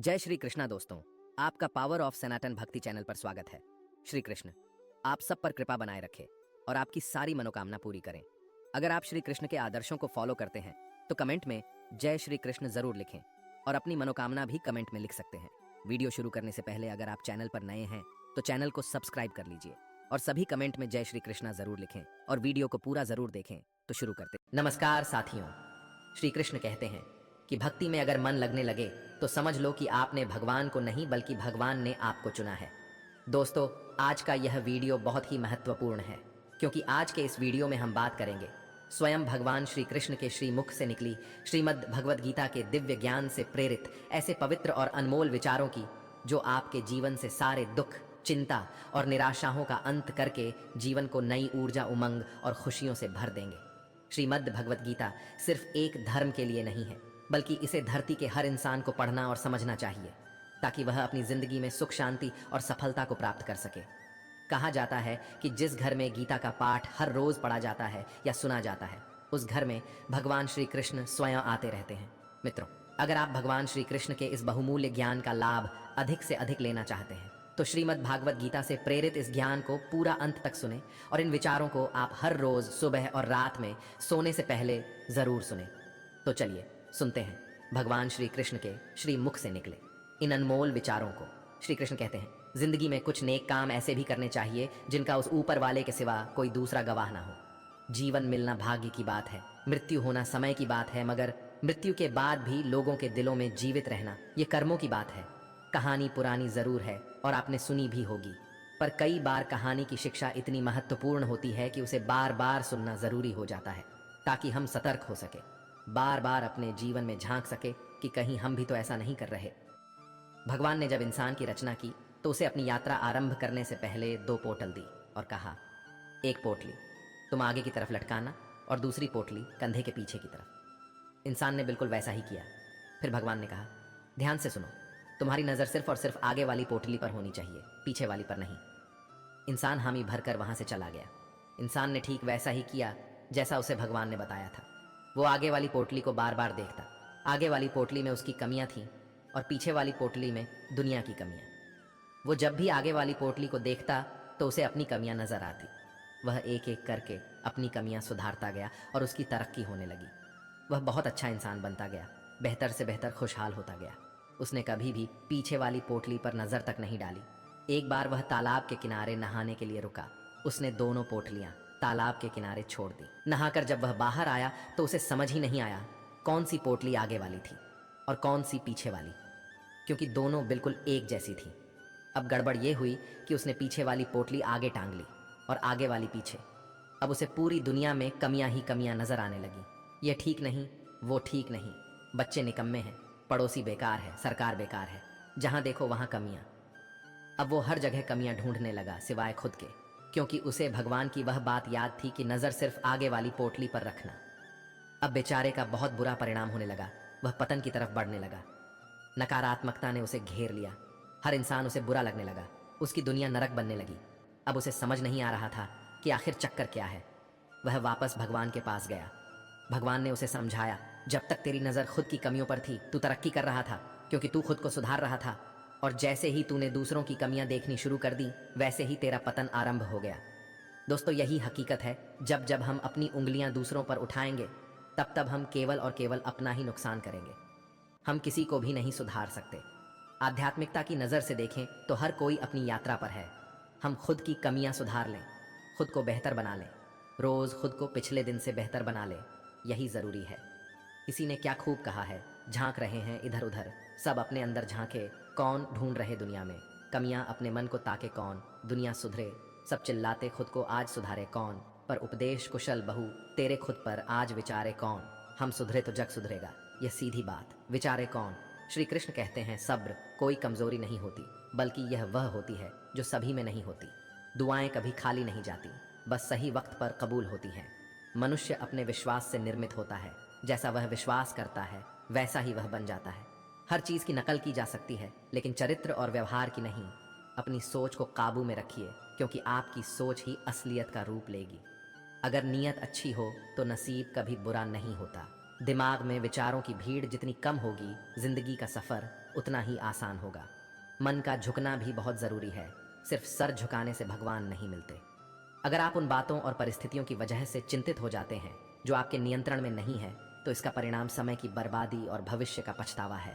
जय श्री कृष्णा दोस्तों, आपका पावर ऑफ सनातन भक्ति चैनल पर स्वागत है। श्री कृष्ण आप सब पर कृपा बनाए रखे और आपकी सारी मनोकामना पूरी करें। अगर आप श्री कृष्ण के आदर्शों को फॉलो करते हैं तो कमेंट में जय श्री कृष्ण जरूर लिखें और अपनी मनोकामना भी कमेंट में लिख सकते हैं। वीडियो शुरू करने से पहले अगर आप चैनल पर नए हैं तो चैनल को सब्सक्राइब कर लीजिए और सभी कमेंट में जय श्री कृष्णा जरूर लिखें और वीडियो को पूरा जरूर देखें। तो शुरू करते। नमस्कार साथियों, श्री कृष्ण कहते हैं कि भक्ति में अगर मन लगने लगे तो समझ लो कि आपने भगवान को नहीं बल्कि भगवान ने आपको चुना है। दोस्तों, आज का यह वीडियो बहुत ही महत्वपूर्ण है क्योंकि आज के इस वीडियो में हम बात करेंगे स्वयं भगवान श्री कृष्ण के श्रीमुख से निकली श्रीमद् भगवद गीता के दिव्य ज्ञान से प्रेरित ऐसे पवित्र और अनमोल विचारों की जो आपके जीवन से सारे दुख, चिंता और निराशाओं का अंत करके जीवन को नई ऊर्जा, उमंग और खुशियों से भर देंगे। श्रीमद् भगवद गीता सिर्फ एक धर्म के लिए नहीं है बल्कि इसे धरती के हर इंसान को पढ़ना और समझना चाहिए ताकि वह अपनी जिंदगी में सुख, शांति और सफलता को प्राप्त कर सके। कहा जाता है कि जिस घर में गीता का पाठ हर रोज पढ़ा जाता है या सुना जाता है उस घर में भगवान श्री कृष्ण स्वयं आते रहते हैं। मित्रों, अगर आप भगवान श्री कृष्ण के इस बहुमूल्य ज्ञान का लाभ अधिक से अधिक लेना चाहते हैं तो श्रीमद् भागवत गीता से प्रेरित इस ज्ञान को पूरा अंत तक सुने और इन विचारों को आप हर रोज सुबह और रात में सोने से पहले जरूर सुने। तो चलिए सुनते हैं भगवान श्री कृष्ण के श्री मुख से निकले इन अनमोल विचारों को। श्री कृष्ण कहते हैं, जिंदगी में कुछ नेक काम ऐसे भी करने चाहिए जिनका उस ऊपर वाले के सिवा कोई दूसरा गवाह ना हो। जीवन मिलना भाग्य की बात है, मृत्यु होना समय की बात है, मगर मृत्यु के बाद भी लोगों के दिलों में जीवित रहना ये कर्मों की बात है। कहानी पुरानी जरूर है और आपने सुनी भी होगी, पर कई बार कहानी की शिक्षा इतनी महत्वपूर्ण होती है कि उसे बार बार सुनना जरूरी हो जाता है ताकि हम सतर्क हो सके, बार बार अपने जीवन में झांक सके कि कहीं हम भी तो ऐसा नहीं कर रहे। भगवान ने जब इंसान की रचना की तो उसे अपनी यात्रा आरंभ करने से पहले 2 पोटल दी और कहा, एक पोटली तुम आगे की तरफ लटकाना और दूसरी पोटली कंधे के पीछे की तरफ। इंसान ने बिल्कुल वैसा ही किया। फिर भगवान ने कहा, ध्यान से सुनो, तुम्हारी नजर सिर्फ और सिर्फ आगे वाली पोटली पर होनी चाहिए, पीछे वाली पर नहीं। इंसान हामी भरकर वहां से चला गया। इंसान ने ठीक वैसा ही किया जैसा उसे भगवान ने बताया था। वो आगे वाली पोटली को बार बार देखता। आगे वाली पोटली में उसकी कमियां थीं और पीछे वाली पोटली में दुनिया की कमियां। वो जब भी आगे वाली पोटली को देखता तो उसे अपनी कमियां नजर आती। वह एक एक करके अपनी कमियां सुधारता गया और उसकी तरक्की होने लगी। वह बहुत अच्छा इंसान बनता गया, बेहतर से बेहतर खुशहाल होता गया। उसने कभी भी पीछे वाली पोटली पर नजर तक नहीं डाली। एक बार वह तालाब के किनारे नहाने के लिए रुका। उसने दोनों पोटलियां तालाब के किनारे छोड़ दी। नहाकर जब वह बाहर आया तो उसे समझ ही नहीं आया कौन सी पोटली आगे वाली थी और कौन सी पीछे वाली, क्योंकि दोनों बिल्कुल एक जैसी थी। अब गड़बड़ यह हुई कि उसने पीछे वाली पोटली आगे टांग ली और आगे वाली पीछे। अब उसे पूरी दुनिया में कमियां ही कमियां नजर आने लगी। ये ठीक नहीं, वो ठीक नहीं, बच्चे निकम्मे हैं, पड़ोसी बेकार है, सरकार बेकार है, जहां देखो वहां कमियां। अब वो हर जगह कमियां ढूंढने लगा सिवाय खुद के, क्योंकि उसे भगवान की वह बात याद थी कि नजर सिर्फ आगे वाली पोटली पर रखना। अब बेचारे का बहुत बुरा परिणाम होने लगा। वह पतन की तरफ बढ़ने लगा। नकारात्मकता ने उसे घेर लिया। हर इंसान उसे बुरा लगने लगा। उसकी दुनिया नरक बनने लगी। अब उसे समझ नहीं आ रहा था कि आखिर चक्कर क्या है। वह वापस भगवान के पास गया। भगवान ने उसे समझाया, जब तक तेरी नजर खुद की कमियों पर थी तू तरक्की कर रहा था क्योंकि तू खुद को सुधार रहा था, और जैसे ही तूने दूसरों की कमियां देखनी शुरू कर दी वैसे ही तेरा पतन आरंभ हो गया। दोस्तों, यही हकीकत है। जब जब हम अपनी उंगलियां दूसरों पर उठाएंगे तब तब हम केवल और केवल अपना ही नुकसान करेंगे। हम किसी को भी नहीं सुधार सकते। आध्यात्मिकता की नजर से देखें तो हर कोई अपनी यात्रा पर है। हम खुद की कमियां सुधार लें, खुद को बेहतर बना लें, रोज खुद को पिछले दिन से बेहतर बना लें, यही जरूरी है। किसी ने क्या खूब कहा है, झांक रहे हैं इधर उधर, सब अपने अंदर झांके, कौन ढूंढ रहे दुनिया में कमियां, अपने मन को ताके कौन, दुनिया सुधरे, सब चिल्लाते खुद को आज सुधारे कौन, पर उपदेश कुशल बहु तेरे खुद पर आज विचारे कौन, हम सुधरे तो जग सुधरेगा, यह सीधी बात विचारे कौन। श्री कृष्ण कहते हैं, सब्र कोई कमजोरी नहीं होती बल्कि यह वह होती है जो सभी में नहीं होती। दुआएं कभी खाली नहीं जाती, बस सही वक्त पर कबूल होती हैं। मनुष्य अपने विश्वास से निर्मित होता है, जैसा वह विश्वास करता है वैसा ही वह बन जाता है। हर चीज की नकल की जा सकती है लेकिन चरित्र और व्यवहार की नहीं। अपनी सोच को काबू में रखिए क्योंकि आपकी सोच ही असलियत का रूप लेगी। अगर नीयत अच्छी हो तो नसीब कभी बुरा नहीं होता। दिमाग में विचारों की भीड़ जितनी कम होगी जिंदगी का सफर उतना ही आसान होगा। मन का झुकना भी बहुत ज़रूरी है। सिर्फ सर झुकाने से भगवान नहीं मिलते। अगर आप उन बातों और परिस्थितियों की वजह से चिंतित हो जाते हैं जो आपके नियंत्रण में नहीं है, तो इसका परिणाम समय की बर्बादी और भविष्य का पछतावा है।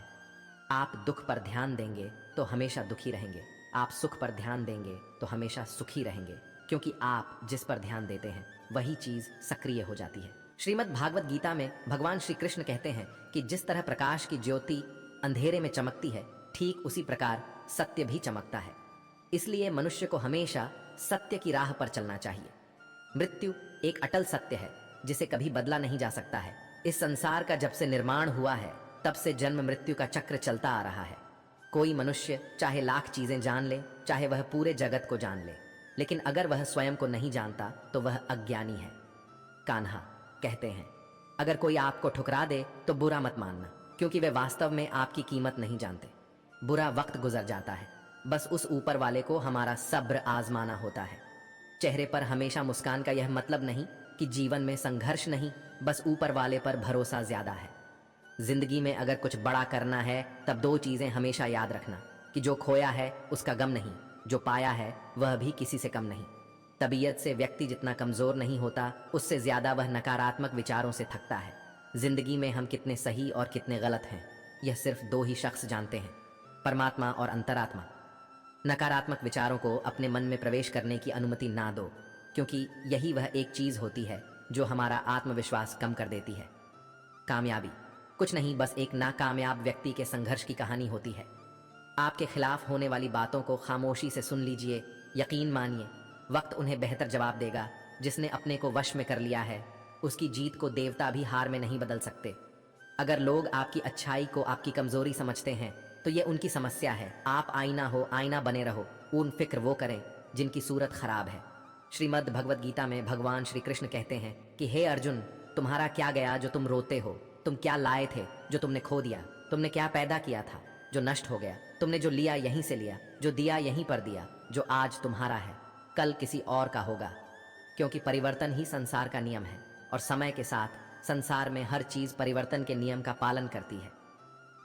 आप दुख पर ध्यान देंगे तो हमेशा दुखी रहेंगे। आप सुख पर ध्यान देंगे तो हमेशा सुखी रहेंगे, क्योंकि आप जिस पर ध्यान देते हैं वही चीज सक्रिय हो जाती है। श्रीमद् भागवत गीता में भगवान श्री कृष्ण कहते हैं कि जिस तरह प्रकाश की ज्योति अंधेरे में चमकती है, ठीक उसी प्रकार सत्य भी चमकता है। इसलिए मनुष्य को हमेशा सत्य की राह पर चलना चाहिए। मृत्यु एक अटल सत्य है जिसे कभी बदला नहीं जा सकता है। इस संसार का जब से निर्माण हुआ है तब से जन्म मृत्यु का चक्र चलता आ रहा है। कोई मनुष्य चाहे लाख चीजें जान ले, चाहे वह पूरे जगत को जान ले, लेकिन अगर वह स्वयं को नहीं जानता तो वह अज्ञानी है। कान्हा कहते हैं, अगर कोई आपको ठुकरा दे तो बुरा मत मानना, क्योंकि वे वास्तव में आपकी कीमत नहीं जानते। बुरा वक्त गुजर जाता है, बस उस ऊपर वाले को हमारा सब्र आजमाना होता है। चेहरे पर हमेशा मुस्कान का यह मतलब नहीं कि जीवन में संघर्ष नहीं, बस ऊपर वाले पर भरोसा ज्यादा है। जिंदगी में अगर कुछ बड़ा करना है तब दो चीजें हमेशा याद रखना कि जो खोया है उसका गम नहीं, जो पाया है वह भी किसी से कम नहीं। तबीयत से व्यक्ति जितना कमजोर नहीं होता, उससे ज्यादा वह नकारात्मक विचारों से थकता है। जिंदगी में हम कितने सही और कितने गलत हैं, यह सिर्फ दो ही शख्स जानते हैं, परमात्मा और अंतरात्मा। नकारात्मक विचारों को अपने मन में प्रवेश करने की अनुमति ना दो, क्योंकि यही वह एक चीज होती है जो हमारा आत्मविश्वास कम कर देती है। कामयाबी कुछ नहीं, बस एक नाकामयाब व्यक्ति के संघर्ष की कहानी होती है। आपके खिलाफ होने वाली बातों को खामोशी से सुन लीजिए। यकीन मानिए, वक्त उन्हें बेहतर जवाब देगा। जिसने अपने को वश में कर लिया है, उसकी जीत को देवता भी हार में नहीं बदल सकते। अगर लोग आपकी अच्छाई को आपकी कमजोरी समझते हैं तो ये उनकी समस्या है। आप आईना हो, आईना बने रहो। उन फिक्र वो करें जिनकी सूरत खराब है। श्रीमद् भगवद गीता में भगवान श्री कृष्ण कहते हैं कि हे अर्जुन, तुम्हारा क्या गया जो तुम रोते हो? तुम क्या लाए थे जो तुमने खो दिया? तुमने क्या पैदा किया था जो नष्ट हो गया? तुमने जो लिया यहीं से लिया, जो दिया यहीं पर दिया। जो आज तुम्हारा है कल किसी और का होगा, क्योंकि परिवर्तन ही संसार का नियम है और समय के साथ संसार में हर चीज परिवर्तन के नियम का पालन करती है।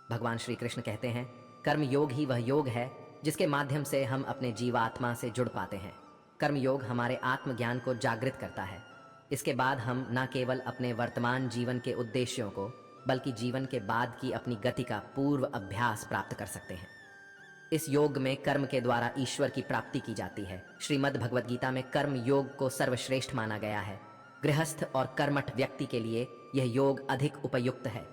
भगवान श्री कृष्ण कहते हैं, कर्म योग ही वह योग है जिसके माध्यम से हम अपने जीवात्मा से जुड़ पाते हैं। कर्म योग हमारे आत्मज्ञान को जागृत करता है। इसके बाद हम न केवल अपने वर्तमान जीवन के उद्देश्यों को, बल्कि जीवन के बाद की अपनी गति का पूर्व अभ्यास प्राप्त कर सकते हैं। इस योग में कर्म के द्वारा ईश्वर की प्राप्ति की जाती है। श्रीमद् भगवद गीता में कर्म योग को सर्वश्रेष्ठ माना गया है। गृहस्थ और कर्मठ व्यक्ति के लिए यह योग अधिक उपयुक्त है।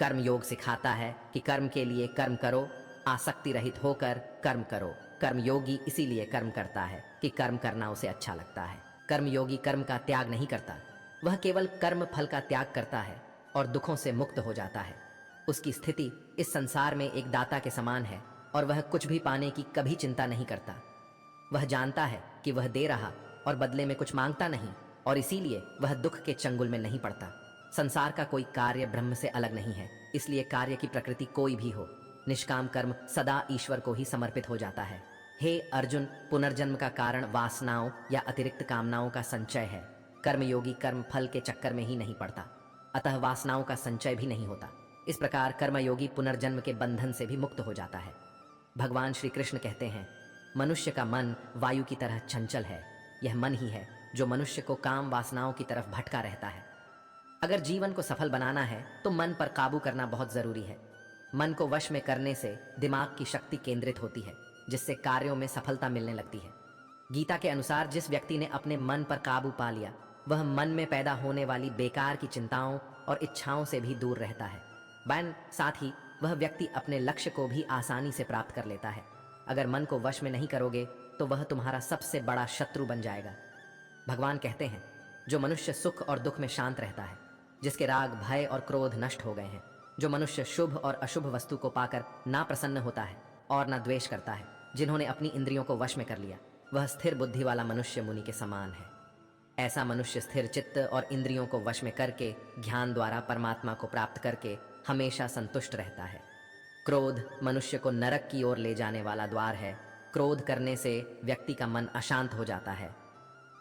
कर्म योग सिखाता है कि कर्म के लिए कर्म करो, आसक्ति रहित होकर कर्म करो। कर्म योगी इसीलिए कर्म करता है कि कर्म करना उसे अच्छा लगता है। कर्म योगी कर्म का त्याग नहीं करता, वह केवल कर्म फल का त्याग करता है और दुखों से मुक्त हो जाता है। उसकी स्थिति इस संसार में एक दाता के समान है और वह कुछ भी पाने की कभी चिंता नहीं करता। वह जानता है कि वह दे रहा और बदले में कुछ मांगता नहीं, और इसीलिए वह दुख के चंगुल में नहीं पड़ता। संसार का कोई कार्य ब्रह्म से अलग नहीं है, इसलिए कार्य की प्रकृति कोई भी हो, निष्काम कर्म सदा ईश्वर को ही समर्पित हो जाता है। हे अर्जुन, पुनर्जन्म का कारण वासनाओं या अतिरिक्त कामनाओं का संचय है। कर्मयोगी कर्म फल के चक्कर में ही नहीं पड़ता, अतः वासनाओं का संचय भी नहीं होता। इस प्रकार कर्मयोगी पुनर्जन्म के बंधन से भी मुक्त हो जाता है। भगवान श्री कृष्ण कहते हैं, मनुष्य का मन वायु की तरह चंचल है। यह मन ही है जो मनुष्य को काम वासनाओं की तरफ भटका रहता है। अगर जीवन को सफल बनाना है तो मन पर काबू करना बहुत जरूरी है। मन को वश में करने से दिमाग की शक्ति केंद्रित होती है, जिससे कार्यों में सफलता मिलने लगती है। गीता के अनुसार जिस व्यक्ति ने अपने मन पर काबू पा लिया, वह मन में पैदा होने वाली बेकार की चिंताओं और इच्छाओं से भी दूर रहता है। साथ ही वह व्यक्ति अपने लक्ष्य को भी आसानी से प्राप्त कर लेता है। अगर मन को वश में नहीं करोगे तो वह तुम्हारा सबसे बड़ा शत्रु बन जाएगा। भगवान कहते हैं, जो मनुष्य सुख और दुख में शांत रहता है, जिसके राग भय और क्रोध नष्ट हो गए हैं, जो मनुष्य शुभ और अशुभ वस्तु को पाकर ना प्रसन्न होता है और ना द्वेष करता है, जिन्होंने अपनी इंद्रियों को वश में कर लिया, वह स्थिर बुद्धि वाला मनुष्य मुनि के समान है। ऐसा मनुष्य स्थिर चित्त और इंद्रियों को वश में करके ज्ञान द्वारा परमात्मा को प्राप्त करके हमेशा संतुष्ट रहता है। क्रोध मनुष्य को नरक की ओर ले जाने वाला द्वार है। क्रोध करने से व्यक्ति का मन अशांत हो जाता है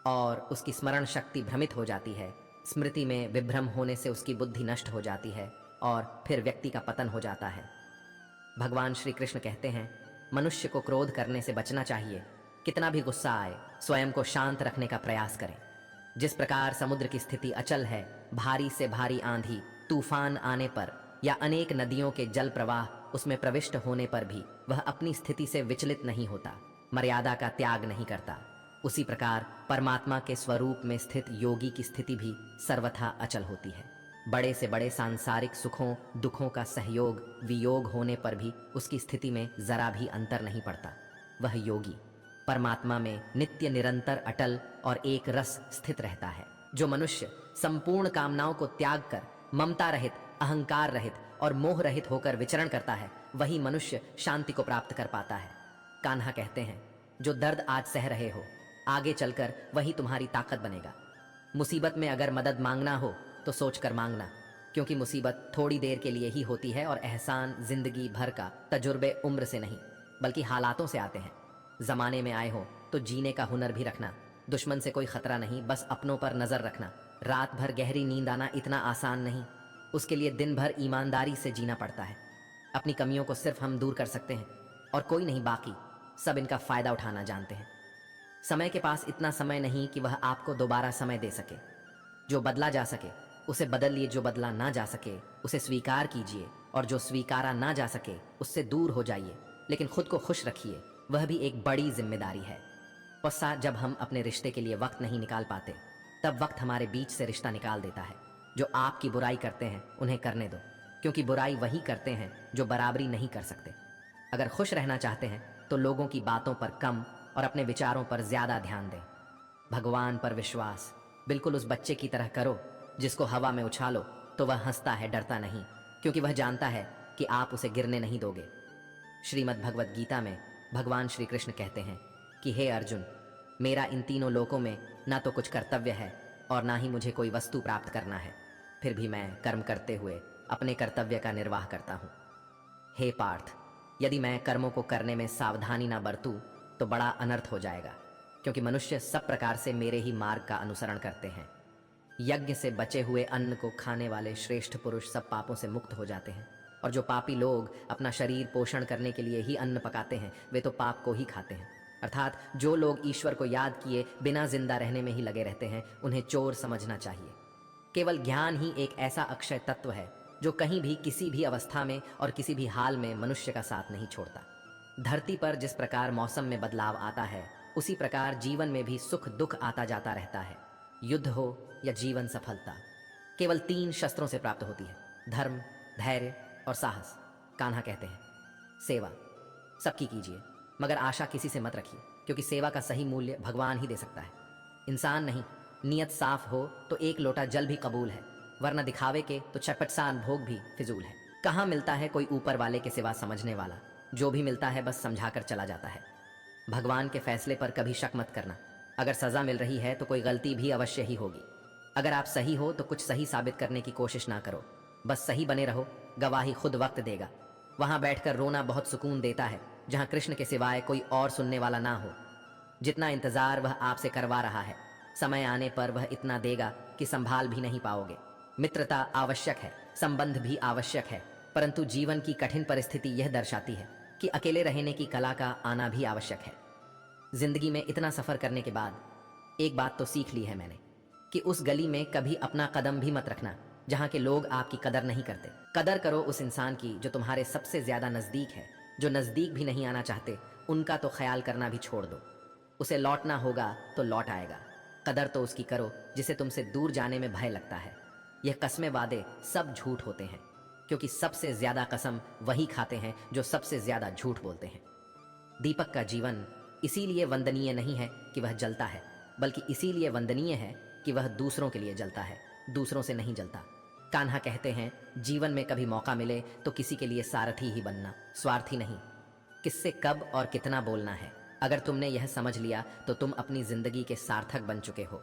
और उसकी स्मरण शक्ति भ्रमित हो जाती है। स्मृति में विभ्रम होने से उसकी बुद्धि नष्ट हो जाती है और फिर व्यक्ति का पतन हो जाता है। भगवान श्री कृष्ण कहते हैं, मनुष्य को क्रोध करने से बचना चाहिए। कितना भी गुस्सा आए, स्वयं को शांत रखने का प्रयास करें। जिस प्रकार समुद्र की स्थिति अचल है, भारी से भारी आंधी तूफान आने पर या अनेक नदियों के जल प्रवाह उसमें प्रविष्ट होने पर भी वह अपनी स्थिति से विचलित नहीं होता, मर्यादा का त्याग नहीं करता, उसी प्रकार परमात्मा के स्वरूप में स्थित योगी की स्थिति भी सर्वथा अचल होती है। बड़े से बड़े सांसारिक सुखों दुखों का सहयोग वियोग होने पर भी उसकी स्थिति में जरा भी अंतर नहीं पड़ता। वह योगी परमात्मा में नित्य निरंतर अटल और एक रस स्थित रहता है। जो मनुष्य संपूर्ण कामनाओं को त्याग कर ममता रहित, अहंकार रहित और मोह रहित होकर विचरण करता है, वही मनुष्य शांति को प्राप्त कर पाता है। कान्हा कहते हैं, जो दर्द आज सह रहे हो, आगे चलकर वही तुम्हारी ताकत बनेगा। मुसीबत में अगर मदद मांगना हो तो सोचकर मांगना, क्योंकि मुसीबत थोड़ी देर के लिए ही होती है और एहसान जिंदगी भर का। तजुर्बे उम्र से नहीं बल्कि हालातों से आते हैं। जमाने में आए हो तो जीने का हुनर भी रखना। दुश्मन से कोई खतरा नहीं, बस अपनों पर नजर रखना। रात भर गहरी नींद आना इतना आसान नहीं, उसके लिए दिन भर ईमानदारी से जीना पड़ता है। अपनी कमियों को सिर्फ हम दूर कर सकते हैं और कोई नहीं, बाकी सब इनका फायदा उठाना जानते हैं। समय के पास इतना समय नहीं कि वह आपको दोबारा समय दे सके। जो बदला जा सके उसे बदलिए, जो बदला ना जा सके उसे स्वीकार कीजिए, और जो स्वीकारा ना जा सके उससे दूर हो जाइए, लेकिन खुद को खुश रखिए। वह भी एक बड़ी जिम्मेदारी है। गुस्सा जब हम अपने रिश्ते के लिए वक्त नहीं निकाल पाते, तब वक्त हमारे बीच से रिश्ता निकाल देता है। जो आपकी बुराई करते हैं उन्हें करने दो, क्योंकि बुराई वही करते हैं जो बराबरी नहीं कर सकते। अगर खुश रहना चाहते हैं तो लोगों की बातों पर कम और अपने विचारों पर ज्यादा ध्यान दें। भगवान पर विश्वास बिल्कुल उस बच्चे की तरह करो जिसको हवा में उछालो तो वह हंसता है, डरता नहीं, क्योंकि वह जानता है कि आप उसे गिरने नहीं दोगे। श्रीमद् भगवद गीता में भगवान श्री कृष्ण कहते हैं कि हे अर्जुन, मेरा इन तीनों लोकों में ना तो कुछ कर्तव्य है और ना ही मुझे कोई वस्तु प्राप्त करना है, फिर भी मैं कर्म करते हुए अपने कर्तव्य का निर्वाह करता हूँ। हे पार्थ, यदि मैं कर्मों को करने में सावधानी ना बरतूं तो बड़ा अनर्थ हो जाएगा, क्योंकि मनुष्य सब प्रकार से मेरे ही मार्ग का अनुसरण करते हैं। यज्ञ से बचे हुए अन्न को खाने वाले श्रेष्ठ पुरुष सब पापों से मुक्त हो जाते हैं, और जो पापी लोग अपना शरीर पोषण करने के लिए ही अन्न पकाते हैं वे तो पाप को ही खाते हैं। अर्थात जो लोग ईश्वर को याद किए बिना जिंदा रहने में ही लगे रहते हैं, उन्हें चोर समझना चाहिए। केवल ज्ञान ही एक ऐसा अक्षय तत्व है जो कहीं भी किसी भी अवस्था में और किसी भी हाल में मनुष्य का साथ नहीं छोड़ता। धरती पर जिस प्रकार मौसम में बदलाव आता है, उसी प्रकार जीवन में भी सुख दुख आता जाता रहता है। युद्ध हो या जीवन सफलता केवल 3 शस्त्रों से प्राप्त होती है, धर्म, धैर्य और साहस। कान्हा कहते हैं, सेवा सबकी कीजिए, मगर आशा किसी से मत रखिए, क्योंकि सेवा का सही मूल्य भगवान ही दे सकता है, इंसान नहीं। नियत साफ हो तो 1 लोटा जल भी कबूल है, वरना दिखावे के तो चटपट सा भोग भी फिजूल है। कहाँ मिलता है कोई ऊपर वाले के सिवा समझने वाला, जो भी मिलता है बस समझाकर चला जाता है। भगवान के फैसले पर कभी शक मत करना। अगर सजा मिल रही है तो कोई गलती भी अवश्य ही होगी। अगर आप सही हो तो कुछ सही साबित करने की कोशिश ना करो, बस सही बने रहो, गवाही खुद वक्त देगा। वहां बैठकर रोना बहुत सुकून देता है, जहां कृष्ण के सिवाय कोई और सुनने वाला ना हो। जितना इंतजार वह आपसे करवा रहा है, समय आने पर वह इतना देगा कि संभाल भी नहीं पाओगे। मित्रता आवश्यक है, संबंध भी आवश्यक है, परंतु जीवन की कठिन परिस्थिति यह दर्शाती है कि अकेले रहने की कला का आना भी आवश्यक है। जिंदगी में इतना सफर करने के बाद एक बात तो सीख ली है मैंने, कि उस गली में कभी अपना कदम भी मत रखना जहां के लोग आपकी कदर नहीं करते। कदर करो उस इंसान की जो तुम्हारे सबसे ज्यादा नजदीक है। जो नजदीक भी नहीं आना चाहते उनका तो ख्याल करना भी छोड़ दो, उसे लौटना होगा तो लौट आएगा। कदर तो उसकी करो जिसे तुमसे दूर जाने में भय लगता है। यह कस्में वादे सब झूठ होते हैं, क्योंकि सबसे ज्यादा कसम वही खाते हैं जो सबसे ज्यादा झूठ बोलते हैं। दीपक का जीवन इसीलिए वंदनीय नहीं है कि वह जलता है, बल्कि इसीलिए वंदनीय है कि वह दूसरों के लिए जलता है, दूसरों से नहीं जलता। कान्हा कहते हैं, जीवन में कभी मौका मिले तो किसी के लिए सारथी ही बनना, स्वार्थी नहीं। किससे कब और कितना बोलना है, अगर तुमने यह समझ लिया तो तुम अपनी जिंदगी के सार्थक बन चुके हो।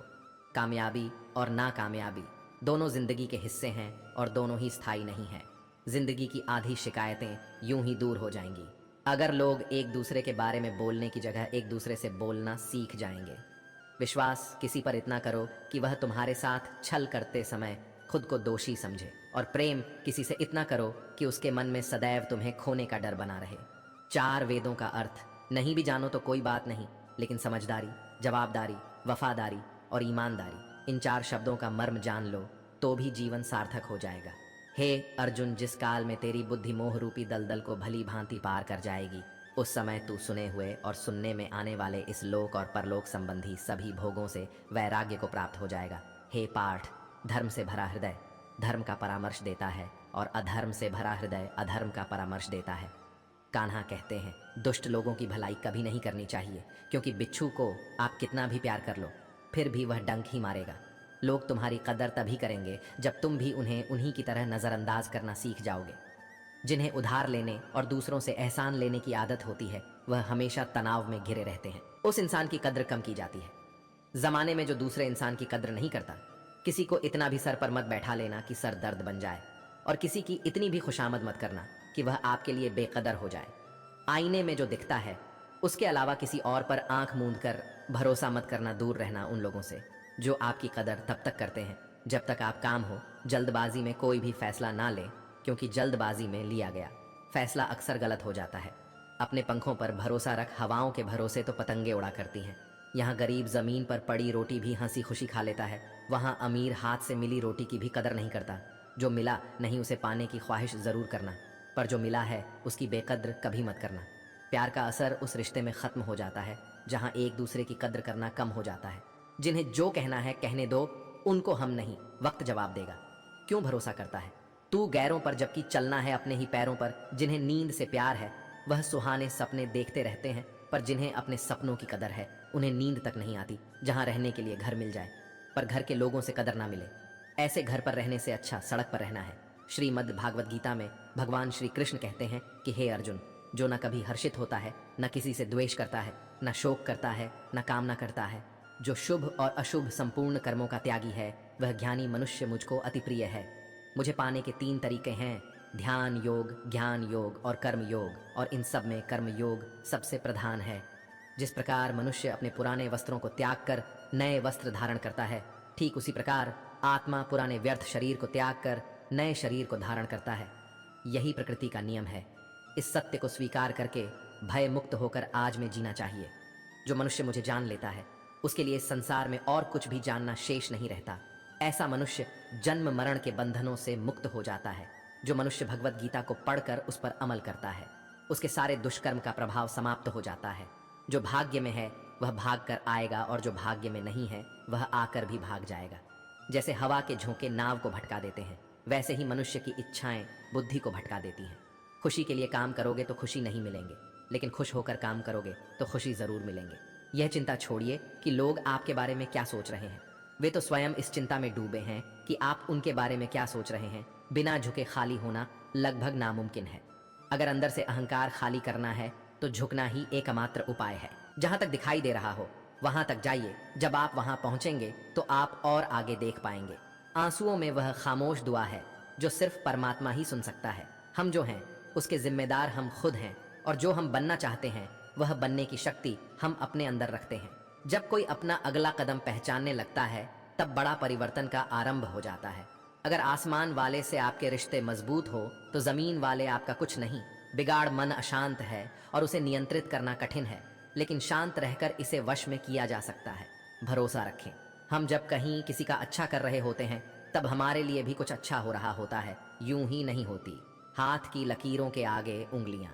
कामयाबी और नाकामयाबी दोनों जिंदगी के हिस्से हैं और दोनों ही स्थायी नहीं है। जिंदगी की आधी शिकायतें यूं ही दूर हो जाएंगी अगर लोग एक दूसरे के बारे में बोलने की जगह एक दूसरे से बोलना सीख जाएंगे। विश्वास किसी पर इतना करो कि वह तुम्हारे साथ छल करते समय खुद को दोषी समझे और प्रेम किसी से इतना करो कि उसके मन में सदैव तुम्हें खोने का डर बना रहे। 4 वेदों का अर्थ नहीं भी जानो तो कोई बात नहीं, लेकिन समझदारी, जवाबदारी, वफादारी और ईमानदारी, इन 4 शब्दों का मर्म जान लो तो भी जीवन सार्थक हो जाएगा। हे अर्जुन, जिस काल में तेरी बुद्धि मोह रूपी दलदल को भली भांति पार कर जाएगी, उस समय तू सुने हुए और सुनने में आने वाले इस लोक और परलोक संबंधी सभी भोगों से वैराग्य को प्राप्त हो जाएगा। हे पाठ, धर्म से भरा हृदय धर्म का परामर्श देता है और अधर्म से भरा हृदय अधर्म का परामर्श देता है। कान्हा कहते हैं, दुष्ट लोगों की भलाई कभी नहीं करनी चाहिए, क्योंकि बिच्छू को आप कितना भी प्यार कर लो फिर भी वह डंक ही मारेगा। लोग तुम्हारी कदर तभी करेंगे जब तुम भी उन्हें उन्हीं की तरह नज़रअंदाज करना सीख जाओगे। जिन्हें उधार लेने और दूसरों से एहसान लेने की आदत होती है, वह हमेशा तनाव में घिरे रहते हैं। उस इंसान की कद्र कम की जाती है। जमाने में जो दूसरे इंसान की कद्र नहीं करता, किसी को इतना भी सर पर मत बैठा लेना कि सर दर्द बन जाए, और किसी की इतनी भी खुशामद मत करना कि वह आपके लिए बेकदर हो जाए। आईने में जो दिखता है उसके अलावा किसी और पर आंख मूंद कर भरोसा मत करना। दूर रहना उन लोगों से जो आपकी कदर तब तक करते हैं जब तक आप काम हो। जल्दबाजी में कोई भी फैसला ना लें, क्योंकि जल्दबाजी में लिया गया फैसला अक्सर गलत हो जाता है। अपने पंखों पर भरोसा रख, हवाओं के भरोसे तो पतंगे उड़ा करती हैं। यहाँ गरीब जमीन पर पड़ी रोटी भी हंसी खुशी खा लेता है, वहाँ अमीर हाथ से मिली रोटी की भी कदर नहीं करता। जो मिला नहीं उसे पाने की ख्वाहिश जरूर करना, पर जो मिला है उसकी बेकद्र कभी मत करना। प्यार का असर उस रिश्ते में खत्म हो जाता है जहाँ एक दूसरे की कद्र करना कम हो जाता है। जिन्हें जो कहना है कहने दो, उनको हम नहीं, वक्त जवाब देगा। क्यों भरोसा करता है तू गैरों पर, जबकि चलना है अपने ही पैरों पर। जिन्हें नींद से प्यार है वह सुहाने सपने देखते रहते हैं, पर जिन्हें अपने सपनों की कदर है उन्हें नींद तक नहीं आती। जहाँ रहने के लिए घर मिल जाए पर घर के लोगों से कदर ना मिले, ऐसे घर पर रहने से अच्छा सड़क पर रहना है। श्रीमद् भागवत गीता में भगवान श्री कृष्ण कहते हैं कि हे अर्जुन, जो न कभी हर्षित होता है, न किसी से द्वेष करता है, न शोक करता है, न कामना करता है, जो शुभ और अशुभ संपूर्ण कर्मों का त्यागी है, वह ज्ञानी मनुष्य मुझको अति प्रिय है। मुझे पाने के 3 तरीके हैं, ध्यान योग, ज्ञान योग और कर्म योग, और इन सब में कर्म योग सबसे प्रधान है। जिस प्रकार मनुष्य अपने पुराने वस्त्रों को त्याग कर नए वस्त्र धारण करता है, ठीक उसी प्रकार आत्मा पुराने व्यर्थ शरीर को त्याग कर नए शरीर को धारण करता है। यही प्रकृति का नियम है। इस सत्य को स्वीकार करके भय मुक्त होकर आज में जीना चाहिए। जो मनुष्य मुझे जान लेता है उसके लिए इस संसार में और कुछ भी जानना शेष नहीं रहता। ऐसा मनुष्य जन्म मरण के बंधनों से मुक्त हो जाता है। जो मनुष्य भगवत गीता को पढ़कर उस पर अमल करता है, उसके सारे दुष्कर्म का प्रभाव समाप्त हो जाता है। जो भाग्य में है वह भाग कर आएगा, और जो भाग्य में नहीं है वह आकर भी भाग जाएगा। जैसे हवा के झोंके नाव को भटका देते हैं, वैसे ही मनुष्य की इच्छाएं बुद्धि को भटका देती हैं। खुशी के लिए काम करोगे तो खुशी नहीं मिलेंगे, लेकिन खुश होकर काम करोगे तो खुशी जरूर मिलेंगे। यह चिंता छोड़िए कि लोग आपके बारे में क्या सोच रहे हैं। वे तो स्वयं इस चिंता में डूबे हैं कि आप उनके बारे में क्या सोच रहे हैं। बिना झुके खाली होना लगभग नामुमकिन है। अगर अंदर से अहंकार खाली करना है तो झुकना ही एकमात्र उपाय है। जहां तक दिखाई दे रहा हो वहां तक जाइए। जब आप वहां पहुंचेंगे तो आप और आगे देख पाएंगे। आंसुओं में वह खामोश दुआ है जो सिर्फ परमात्मा ही सुन सकता है। हम जो हैं उसके जिम्मेदार हम खुद हैं, और जो हम बनना चाहते हैं वह बनने की शक्ति हम अपने अंदर रखते हैं। जब कोई अपना अगला कदम पहचानने लगता है तब बड़ा परिवर्तन का आरंभ हो जाता है। अगर आसमान वाले से आपके रिश्ते मजबूत हो तो जमीन वाले आपका कुछ नहीं। बिगाड़ मन अशांत है और उसे नियंत्रित करना कठिन है, लेकिन शांत रहकर इसे वश में किया जा सकता है। भरोसा रखें, हम जब कहीं किसी का अच्छा कर रहे होते हैं तब हमारे लिए भी कुछ अच्छा हो रहा होता है। यूं ही नहीं होती हाथ की लकीरों के आगे उंगलियां।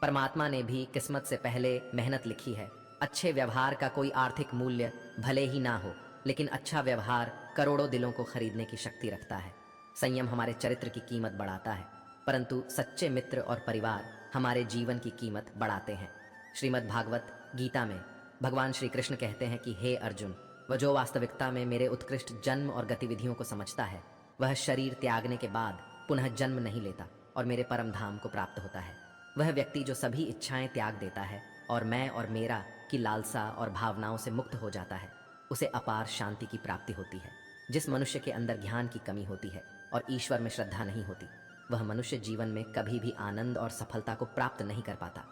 परमात्मा ने भी किस्मत से पहले मेहनत लिखी है। अच्छे व्यवहार का कोई आर्थिक मूल्य भले ही ना हो, लेकिन अच्छा व्यवहार करोड़ों दिलों को खरीदने की शक्ति रखता है। संयम हमारे चरित्र की कीमत बढ़ाता है, परंतु सच्चे मित्र और परिवार हमारे जीवन की कीमत बढ़ाते हैं। श्रीमद् भागवत गीता में भगवान श्री कृष्ण कहते हैं कि हे अर्जुन, वह जो वास्तविकता में मेरे उत्कृष्ट जन्म और गतिविधियों को समझता है, वह शरीर त्यागने के बाद पुनः जन्म नहीं लेता और मेरे परम धाम को प्राप्त होता है। वह व्यक्ति जो सभी इच्छाएं त्याग देता है और मैं और मेरा की लालसा और भावनाओं से मुक्त हो जाता है, उसे अपार शांति की प्राप्ति होती है। जिस मनुष्य के अंदर ज्ञान की कमी होती है और ईश्वर में श्रद्धा नहीं होती, वह मनुष्य जीवन में कभी भी आनंद और सफलता को प्राप्त नहीं कर पाता।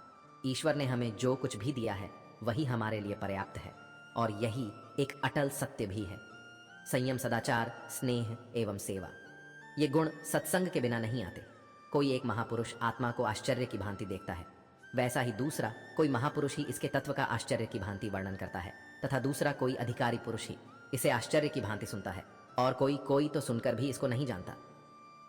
ईश्वर ने हमें जो कुछ भी दिया है वही हमारे लिए पर्याप्त है, और यही एक अटल सत्य भी है। संयम, सदाचार, स्नेह एवं सेवा, ये गुण सत्संग के बिना नहीं आते। कोई एक महापुरुष आत्मा को आश्चर्य की भांति देखता है, वैसा ही दूसरा कोई महापुरुष ही इसके तत्व का आश्चर्य की भांति वर्णन करता है, तथा दूसरा कोई अधिकारी पुरुष ही इसे आश्चर्य की भांति सुनता है, और कोई तो सुनकर भी इसको नहीं जानता।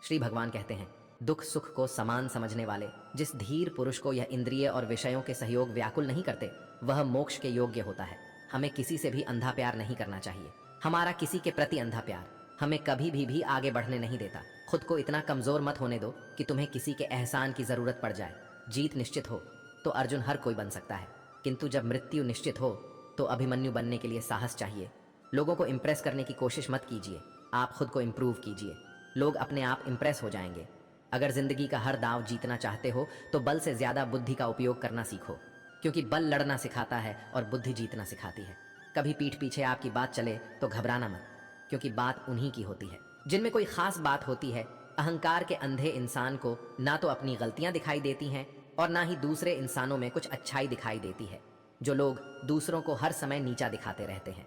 श्री भगवान कहते हैं, दुख सुख को समान समझने वाले जिस धीर पुरुष को यह इंद्रिय और विषयों के सहयोग व्याकुल नहीं करते, वह मोक्ष के योग्य होता है। हमें किसी से भी अंधा प्यार नहीं करना चाहिए। हमारा किसी के प्रति अंधा प्यार हमें कभी भी आगे बढ़ने नहीं देता। खुद को इतना कमजोर मत होने दो कि तुम्हें किसी के एहसान की जरूरत पड़ जाए। जीत निश्चित हो तो अर्जुन हर कोई बन सकता है, किंतु जब मृत्यु निश्चित हो तो अभिमन्यु बनने के लिए साहस चाहिए। लोगों को इंप्रेस करने की कोशिश मत कीजिए, आप खुद को इंप्रूव कीजिए। लोग अपने आप इंप्रेस हो जाएंगे। अगर जिंदगी का हर दांव जीतना चाहते हो तो बल से ज्यादा बुद्धि का उपयोग करना सीखो, क्योंकि बल लड़ना सिखाता है और बुद्धि जीतना सिखाती है। कभी पीठ पीछे आपकी बात चले तो घबराना मत, क्योंकि बात उन्हीं की होती है जिनमें कोई खास बात होती है। अहंकार के अंधे इंसान को ना तो अपनी गलतियां दिखाई देती हैं और ना ही दूसरे इंसानों में कुछ अच्छाई दिखाई देती है। जो लोग दूसरों को हर समय नीचा दिखाते रहते हैं,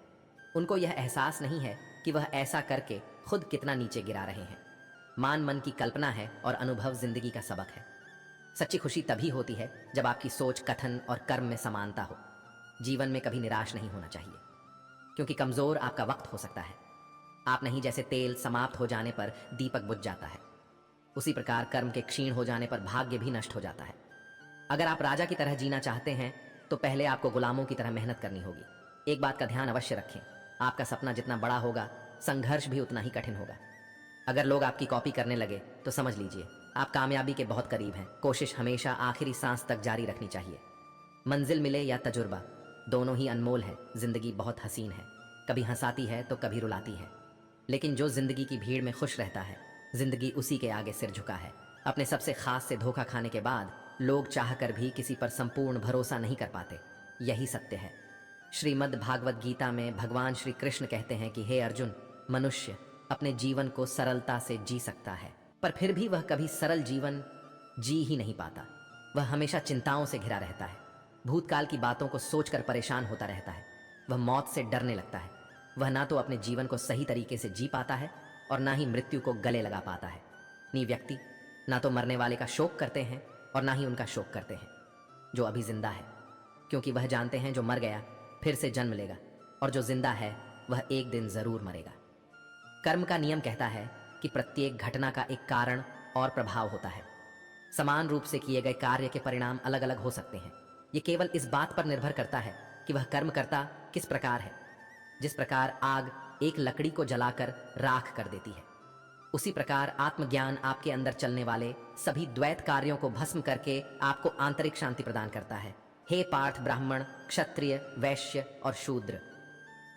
उनको यह एहसास नहीं है कि वह ऐसा करके खुद कितना नीचे गिरा रहे हैं। मान मन की कल्पना है और अनुभव जिंदगी का सबक है। सच्ची खुशी तभी होती है जब आपकी सोच, कथन और कर्म में समानता हो। जीवन में कभी निराश नहीं होना चाहिए, क्योंकि कमजोर आपका वक्त हो सकता है। आप नहीं, जैसे तेल समाप्त हो जाने पर दीपक बुझ जाता है, उसी प्रकार कर्म के क्षीण हो जाने पर भाग्य भी नष्ट हो जाता है। अगर आप राजा की तरह जीना चाहते हैं तो पहले आपको गुलामों की तरह मेहनत करनी होगी। एक बात का ध्यान अवश्य रखें, आपका सपना जितना बड़ा होगा, संघर्ष भी उतना ही कठिन होगा। अगर लोग आपकी कॉपी करने लगे तो समझ लीजिए आप कामयाबी के बहुत करीब हैं। कोशिश हमेशा आखिरी सांस तक जारी रखनी चाहिए। मंजिल मिले या तजुर्बा, दोनों ही अनमोल है। जिंदगी बहुत हसीन है, कभी हंसाती है तो कभी रुलाती है, लेकिन जो जिंदगी की भीड़ में खुश रहता है, जिंदगी उसी के आगे सिर झुका है। अपने सबसे खास से धोखा खाने के बाद लोग चाहकर भी किसी पर संपूर्ण भरोसा नहीं कर पाते। यही सत्य है। श्रीमद् भागवत गीता में भगवान श्री कृष्ण कहते हैं कि हे अर्जुन, मनुष्य अपने जीवन को सरलता से जी सकता है, पर फिर भी वह कभी सरल जीवन जी ही नहीं पाता। वह हमेशा चिंताओं से घिरा रहता है, भूतकाल की बातों को सोचकर परेशान होता रहता है। वह मौत से डरने लगता है। वह ना तो अपने जीवन को सही तरीके से जी पाता है और ना ही मृत्यु को गले लगा पाता है। नी व्यक्ति ना तो मरने वाले का शोक करते हैं और ना ही उनका शोक करते हैं जो अभी जिंदा है, क्योंकि वह जानते हैं जो मर गया फिर से जन्म लेगा, और जो जिंदा है वह एक दिन जरूर मरेगा। कर्म का नियम कहता है कि प्रत्येक घटना का एक कारण और प्रभाव होता है। समान रूप से किए गए कार्य के परिणाम अलग अलग हो सकते हैं। ये केवल इस बात पर निर्भर करता है कि वह कर्म करता किस प्रकार है। जिस प्रकार आग एक लकड़ी को जलाकर राख कर देती है, उसी प्रकार आत्मज्ञान आपके अंदर चलने वाले सभी द्वैत कार्यों को भस्म करके आपको आंतरिक शांति प्रदान करता है। हे पार्थ, ब्राह्मण, क्षत्रिय, वैश्य और शूद्र,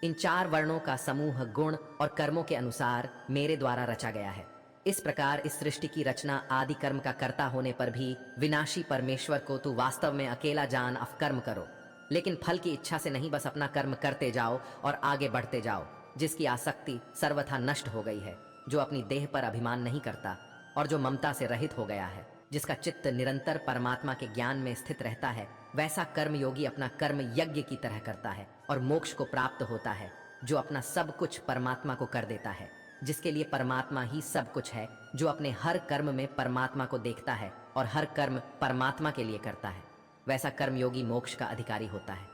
इन 4 वर्णों का समूह गुण और कर्मों के अनुसार मेरे द्वारा रचा गया है। इस प्रकार इस सृष्टि की रचना आदि कर्म का कर्ता होने पर भी विनाशी परमेश्वर को तू वास्तव में अकेला जान, अवकर्म करो, लेकिन फल की इच्छा से नहीं, बस अपना कर्म करते जाओ और आगे बढ़ते जाओ। जिसकी आसक्ति सर्वथा नष्ट हो गई है, जो अपनी देह पर अभिमान नहीं करता और जो ममता से रहित हो गया है, जिसका चित्त निरंतर परमात्मा के ज्ञान में स्थित रहता है, वैसा कर्मयोगी अपना कर्म यज्ञ की तरह करता है और मोक्ष को प्राप्त होता है। जो अपना सब कुछ परमात्मा को कर देता है, जिसके लिए परमात्मा ही सब कुछ है, जो अपने हर कर्म में परमात्मा को देखता है और हर कर्म परमात्मा के लिए करता है, वैसा कर्मयोगी मोक्ष का अधिकारी होता है।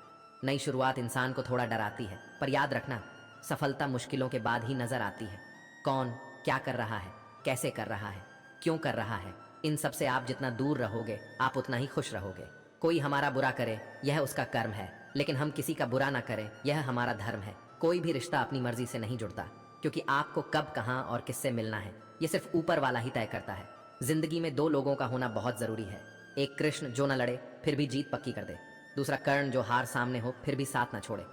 नई शुरुआत इंसान को थोड़ा डराती है, पर याद रखना, सफलता मुश्किलों के बाद ही नजर आती है। कौन क्या कर रहा है, कैसे कर रहा है, क्यों कर रहा है, इन सब से आप जितना दूर रहोगे आप उतना ही खुश रहोगे। कोई हमारा बुरा करे यह उसका कर्म है, लेकिन हम किसी का बुरा ना करें यह हमारा धर्म है। कोई भी रिश्ता अपनी मर्जी से नहीं जुड़ता, क्योंकि आपको कब, कहां और किससे मिलना है ये सिर्फ ऊपर वाला ही तय करता है। जिंदगी में 2 लोगों का होना बहुत जरूरी है। एक कृष्ण जो न लड़े फिर भी जीत पक्की कर दे, दूसरा कर्ण जो हार सामने हो फिर भी साथ ना छोड़े।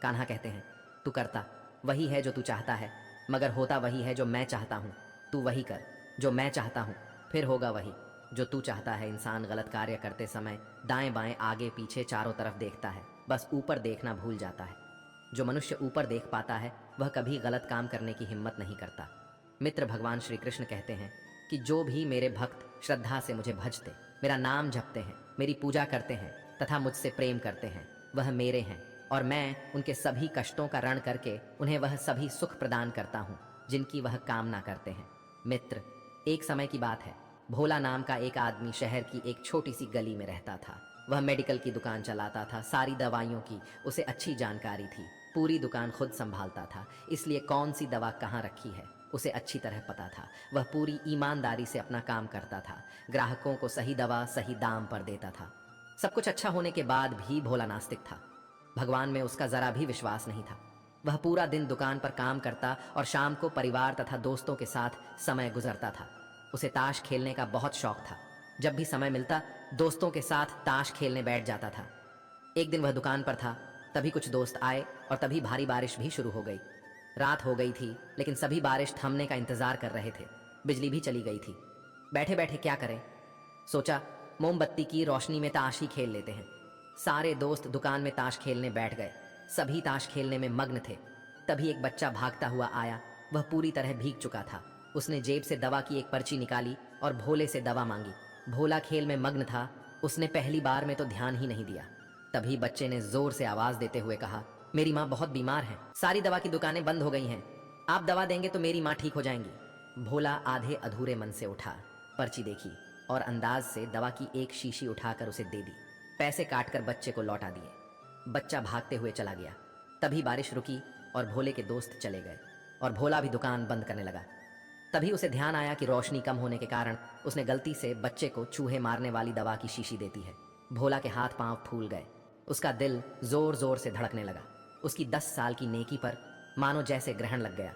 कान्हा कहते हैं, तू करता वही है जो तू चाहता है, मगर होता वही है जो मैं चाहता हूँ। तू वही कर जो मैं चाहता हूँ, फिर होगा वही जो तू चाहता है। इंसान गलत कार्य करते समय दाएं बाएं आगे पीछे चारों तरफ देखता है, बस ऊपर देखना भूल जाता है। जो मनुष्य ऊपर देख पाता है वह कभी गलत काम करने की हिम्मत नहीं करता। मित्र भगवान श्री कृष्ण कहते हैं कि जो भी मेरे भक्त श्रद्धा से मुझे भजते, मेरा नाम जपते हैं, मेरी पूजा करते हैं तथा मुझसे प्रेम करते हैं, वह मेरे हैं, और मैं उनके सभी कष्टों का रण करके उन्हें वह सभी सुख प्रदान करता हूँ जिनकी वह कामना करते हैं। मित्र, एक समय की बात है। भोला नाम का एक आदमी शहर की एक छोटी सी गली में रहता था। वह मेडिकल की दुकान चलाता था। सारी दवाइयों की उसे अच्छी जानकारी थी। पूरी दुकान खुद संभालता था, इसलिए कौन सी दवा कहाँ रखी है उसे अच्छी तरह पता था। वह पूरी ईमानदारी से अपना काम करता था। ग्राहकों को सही दवा सही दाम पर देता था। सब कुछ अच्छा होने के बाद भी भोला नास्तिक था। भगवान में उसका जरा भी विश्वास नहीं था। वह पूरा दिन दुकान पर काम करता और शाम को परिवार तथा दोस्तों के साथ समय गुजरता था। उसे ताश खेलने का बहुत शौक था। जब भी समय मिलता दोस्तों के साथ ताश खेलने बैठ जाता था। एक दिन वह दुकान पर था, तभी कुछ दोस्त आए और तभी भारी बारिश भी शुरू हो गई। रात हो गई थी, लेकिन सभी बारिश थमने का इंतजार कर रहे थे। बिजली भी चली गई थी। बैठे बैठे क्या करें, सोचा मोमबत्ती की रोशनी में ताश ही खेल लेते हैं। सारे दोस्त दुकान में ताश खेलने बैठ गए। सभी ताश खेलने में मग्न थे। तभी एक बच्चा भागता हुआ आया। वह पूरी तरह भीग चुका था। उसने जेब से दवा की एक पर्ची निकाली और भोले से दवा मांगी। भोला खेल में मग्न था। उसने पहली बार में तो ध्यान ही नहीं दिया। तभी बच्चे ने जोर से आवाज देते हुए कहा, मेरी माँ बहुत बीमार है, सारी दवा की दुकानें बंद हो गई हैं। आप दवा देंगे तो मेरी माँ ठीक हो जाएंगी। भोला आधे अधूरे मन से उठा, पर्ची देखी और अंदाज से दवा की एक शीशी उठाकर उसे दे दी। पैसे काटकर बच्चे को लौटा दिए। बच्चा भागते हुए चला गया। तभी बारिश रुकी और भोले के दोस्त चले गए और भोला भी दुकान बंद करने लगा। तभी उसे ध्यान आया कि रोशनी कम होने के कारण उसने गलती से बच्चे को चूहे मारने वाली दवा की शीशी देती है। भोला के हाथ पांव फूल गए। उसका दिल जोर जोर से धड़कने लगा। उसकी 10 साल की नेकी पर मानो जैसे ग्रहण लग गया।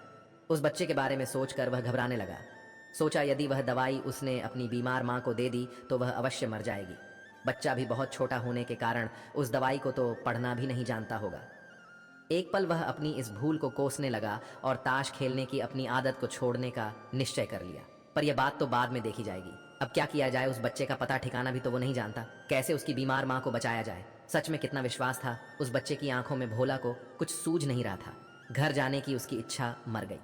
उस बच्चे के बारे में सोचकर वह घबराने लगा। सोचा यदि वह दवाई उसने अपनी बीमार माँ को दे दी तो वह अवश्य मर जाएगी। बच्चा भी बहुत छोटा होने के कारण उस दवाई को तो पढ़ना भी नहीं जानता होगा। एक पल वह अपनी इस भूल को कोसने लगा और ताश खेलने की अपनी आदत को छोड़ने का निश्चय कर लिया। पर यह बात तो बाद में देखी जाएगी। अब क्या किया जाए, उस बच्चे का पता ठिकाना भी तो वो नहीं जानता। कैसे उसकी बीमार माँ को बचाया जाए। सच में कितना विश्वास था उस बच्चे की आंखों में। भोला को कुछ सूझ नहीं रहा था। घर जाने की उसकी इच्छा मर गई।